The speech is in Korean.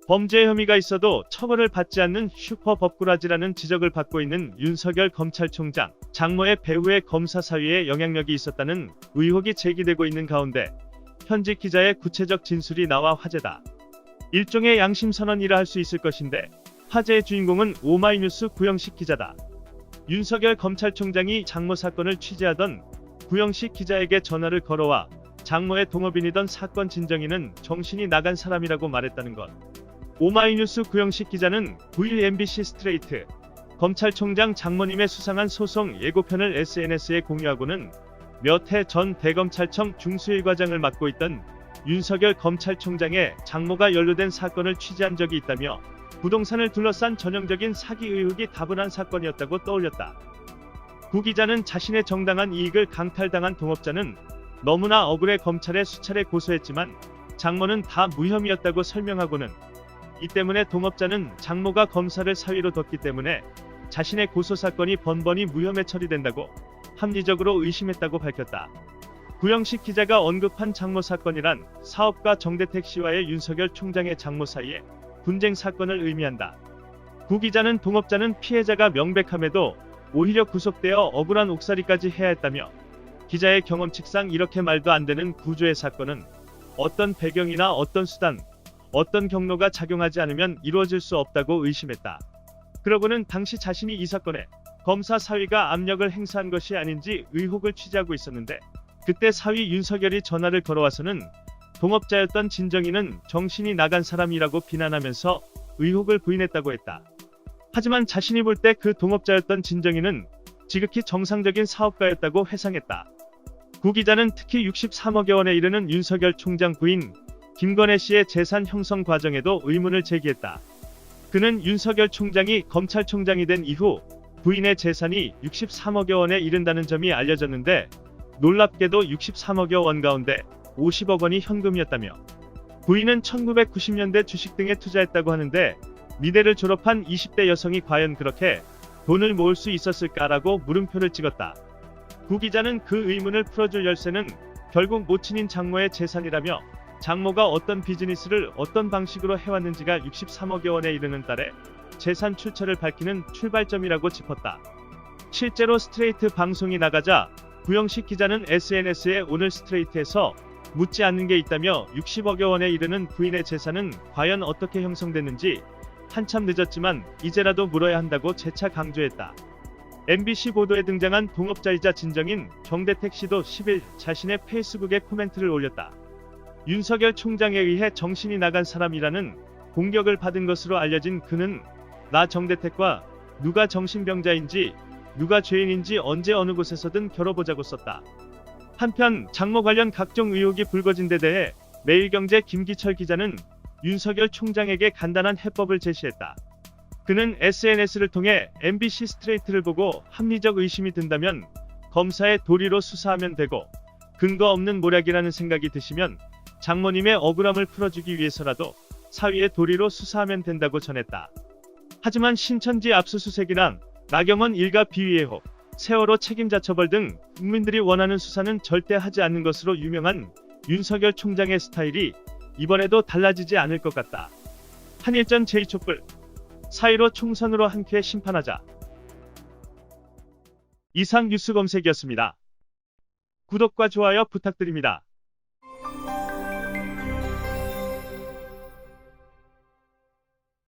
범죄 혐의가 있어도 처벌을 받지 않는 슈퍼 법꾸라지라는 지적을 받고 있는 윤석열 검찰총장. 장모의 배후의 검사 사위에 영향력이 있었다는 의혹이 제기되고 있는 가운데 현직 기자의 구체적 진술이 나와 화제다. 일종의 양심선언이라 할 수 있을 것인데 화제의 주인공은 오마이뉴스 구영식 기자다. 윤석열 검찰총장이 장모 사건을 취재하던 구영식 기자에게 전화를 걸어와 장모의 동업인이던 사건 진정인은 정신이 나간 사람이라고 말했다는 것. 오마이뉴스 구영식 기자는 9일 MBC 스트레이트 검찰총장 장모님의 수상한 소송 예고편을 SNS에 공유하고는 몇 해 전 대검찰청 중수일과장을 맡고 있던 윤석열 검찰총장의 장모가 연루된 사건을 취재한 적이 있다며 부동산을 둘러싼 전형적인 사기 의혹이 다분한 사건이었다고 떠올렸다. 구 기자는 자신의 정당한 이익을 강탈당한 동업자는 너무나 억울해 검찰에 수차례 고소했지만 장모는 다 무혐의였다고 설명하고는 이 때문에 동업자는 장모가 검사를 사위로 뒀기 때문에 자신의 고소 사건이 번번이 무혐의 처리된다고 합리적으로 의심했다고 밝혔다. 구영식 기자가 언급한 장모 사건이란 사업가 정대택 씨와의 윤석열 총장의 장모 사이의 분쟁 사건을 의미한다. 구 기자는 동업자는 피해자가 명백함에도 오히려 구속되어 억울한 옥살이까지 해야 했다며 기자의 경험칙상 이렇게 말도 안 되는 구조의 사건은 어떤 배경이나 어떤 수단, 어떤 경로가 작용하지 않으면 이루어질 수 없다고 의심했다. 그러고는 당시 자신이 이 사건에 검사 사위가 압력을 행사한 것이 아닌지 의혹을 취재하고 있었는데 그때 사위 윤석열이 전화를 걸어와서는 동업자였던 진정인은 정신이 나간 사람이라고 비난하면서 의혹을 부인했다고 했다. 하지만 자신이 볼 때 그 동업자였던 진정인은 지극히 정상적인 사업가였다고 회상했다. 구 기자는 특히 63억여 원에 이르는 윤석열 총장 부인 김건혜 씨의 재산 형성 과정에도 의문을 제기했다. 그는 윤석열 총장이 검찰총장이 된 이후 부인의 재산이 63억여 원에 이른다는 점이 알려졌는데 놀랍게도 63억여 원 가운데 50억 원이 현금이었다며 부인은 1990년대 주식 등에 투자했다고 하는데 미대를 졸업한 20대 여성이 과연 그렇게 돈을 모을 수 있었을까라고 물음표를 찍었다. 구 기자는 그 의문을 풀어줄 열쇠는 결국 모친인 장모의 재산이라며 장모가 어떤 비즈니스를 어떤 방식으로 해왔는지가 63억여 원에 이르는 딸의 재산 출처를 밝히는 출발점이라고 짚었다. 실제로 스트레이트 방송이 나가자 구영식 기자는 SNS에 오늘 스트레이트에서 묻지 않는 게 있다며 60억여 원에 이르는 부인의 재산은 과연 어떻게 형성됐는지 한참 늦었지만 이제라도 물어야 한다고 재차 강조했다. MBC 보도에 등장한 동업자이자 진정인 정대택 씨도 10일 자신의 페이스북에 코멘트를 올렸다. 윤석열 총장에 의해 정신이 나간 사람이라는 공격을 받은 것으로 알려진 그는 나 정대택과 누가 정신병자인지 누가 죄인인지 언제 어느 곳에서든 겨뤄보자고 썼다. 한편 장모 관련 각종 의혹이 불거진 데 대해 매일경제 김기철 기자는 윤석열 총장에게 간단한 해법을 제시했다. 그는 SNS를 통해 MBC 스트레이트를 보고 합리적 의심이 든다면 검사의 도리로 수사하면 되고 근거 없는 모략이라는 생각이 드시면 장모님의 억울함을 풀어주기 위해서라도 사위의 도리로 수사하면 된다고 전했다. 하지만 신천지 압수수색이랑 나경원 일가 비위의혹, 세월호 책임자 처벌 등 국민들이 원하는 수사는 절대 하지 않는 것으로 유명한 윤석열 총장의 스타일이 이번에도 달라지지 않을 것 같다. 한일전 제2촛불 4.15 총선으로 한 큐에 심판하자. 이상 뉴스 검색이었습니다. 구독과 좋아요 부탁드립니다.